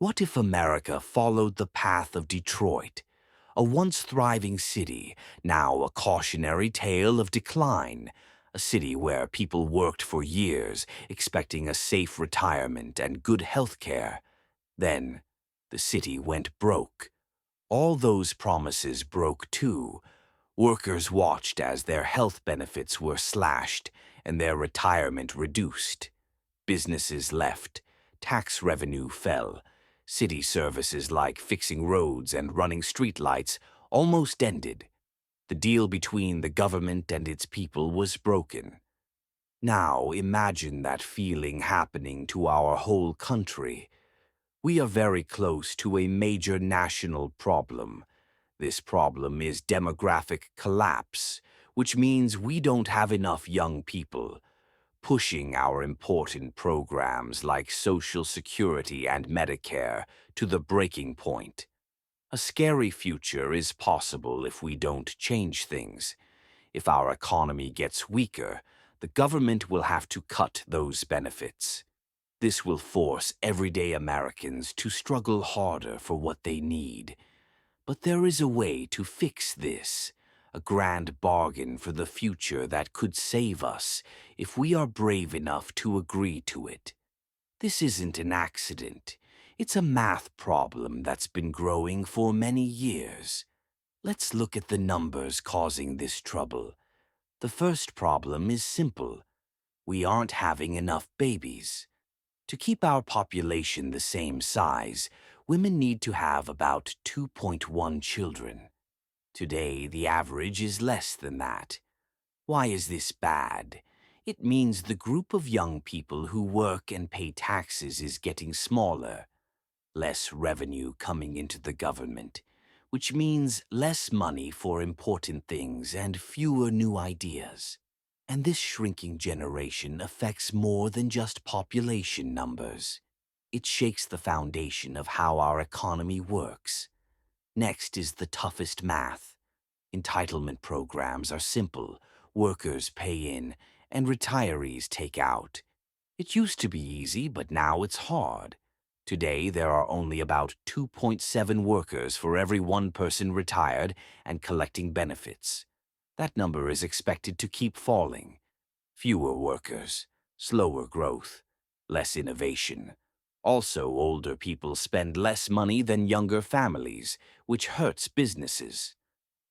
What if America followed the path of Detroit, a once thriving city, now a cautionary tale of decline, a city where people worked for years, expecting a safe retirement and good health care. Then, the city went broke. All those promises broke too. Workers watched as their health benefits were slashed and their retirement reduced. Businesses left, tax revenue fell, city services like fixing roads and running streetlights almost ended. The deal between the government and its people was broken. Now imagine that feeling happening to our whole country. We are very close to a major national problem. This problem is demographic collapse, which means we don't have enough young people, pushing our important programs like Social Security and Medicare to the breaking point. A scary future is possible if we don't change things. If our economy gets weaker, the government will have to cut those benefits. This will force everyday Americans to struggle harder for what they need. But there is a way to fix this, a grand bargain for the future that could save us if we are brave enough to agree to it. This isn't an accident. It's a math problem that's been growing for many years. Let's look at the numbers causing this trouble. The first problem is simple. We aren't having enough babies. To keep our population the same size, women need to have about 2.1 children. Today, the average is less than that. Why is this bad? It means the group of young people who work and pay taxes is getting smaller. Less revenue coming into the government, which means less money for important things and fewer new ideas. And this shrinking generation affects more than just population numbers. It shakes the foundation of how our economy works. Next is the toughest math. Entitlement programs are simple. Workers pay in, and retirees take out. It used to be easy, but now it's hard. Today, there are only about 2.7 workers for every one person retired and collecting benefits. That number is expected to keep falling. Fewer workers, slower growth, less innovation. Also, older people spend less money than younger families, which hurts businesses.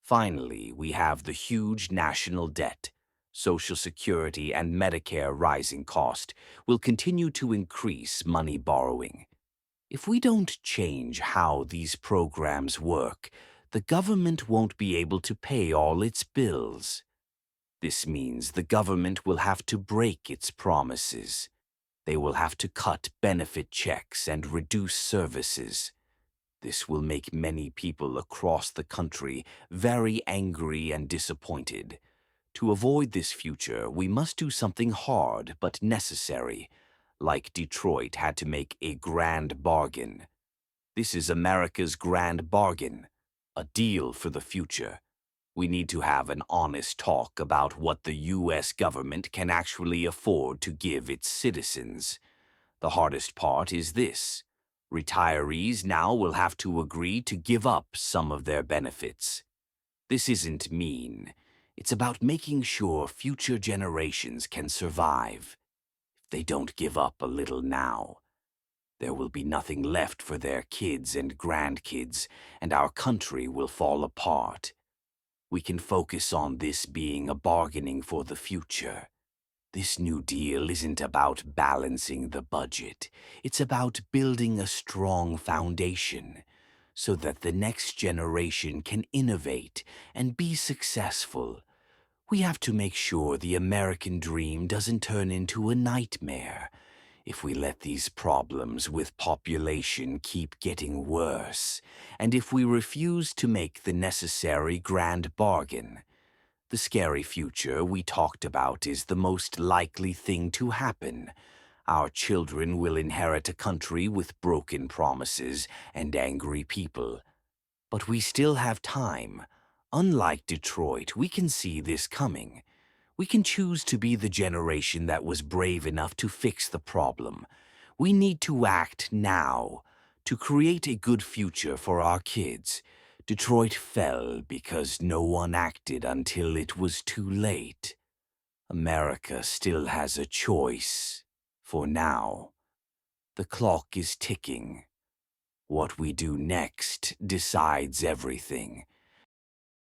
Finally, we have the huge national debt. Social Security and Medicare rising cost will continue to increase money borrowing. If we don't change how these programs work, the government won't be able to pay all its bills. This means the government will have to break its promises. They will have to cut benefit checks and reduce services. This will make many people across the country very angry and disappointed. To avoid this future, we must do something hard but necessary, like Detroit had to make a grand bargain. This is America's grand bargain, a deal for the future. We need to have an honest talk about what the U.S. government can actually afford to give its citizens. The hardest part is this. Retirees now will have to agree to give up some of their benefits. This isn't mean. It's about making sure future generations can survive. If they don't give up a little now, there will be nothing left for their kids and grandkids, and our country will fall apart. We can focus on this being a bargaining for the future. This New Deal isn't about balancing the budget. It's about building a strong foundation so that the next generation can innovate and be successful. We have to make sure the American dream doesn't turn into a nightmare. If we let these problems with population keep getting worse, and if we refuse to make the necessary grand bargain, the scary future we talked about is the most likely thing to happen. Our children will inherit a country with broken promises and angry people. But we still have time. Unlike Detroit, we can see this coming. We can choose to be the generation that was brave enough to fix the problem. We need to act now, To create a good future for our kids, Detroit fell because no one acted until it was too late. America still has a choice. For now, the clock is ticking. What we do next decides everything.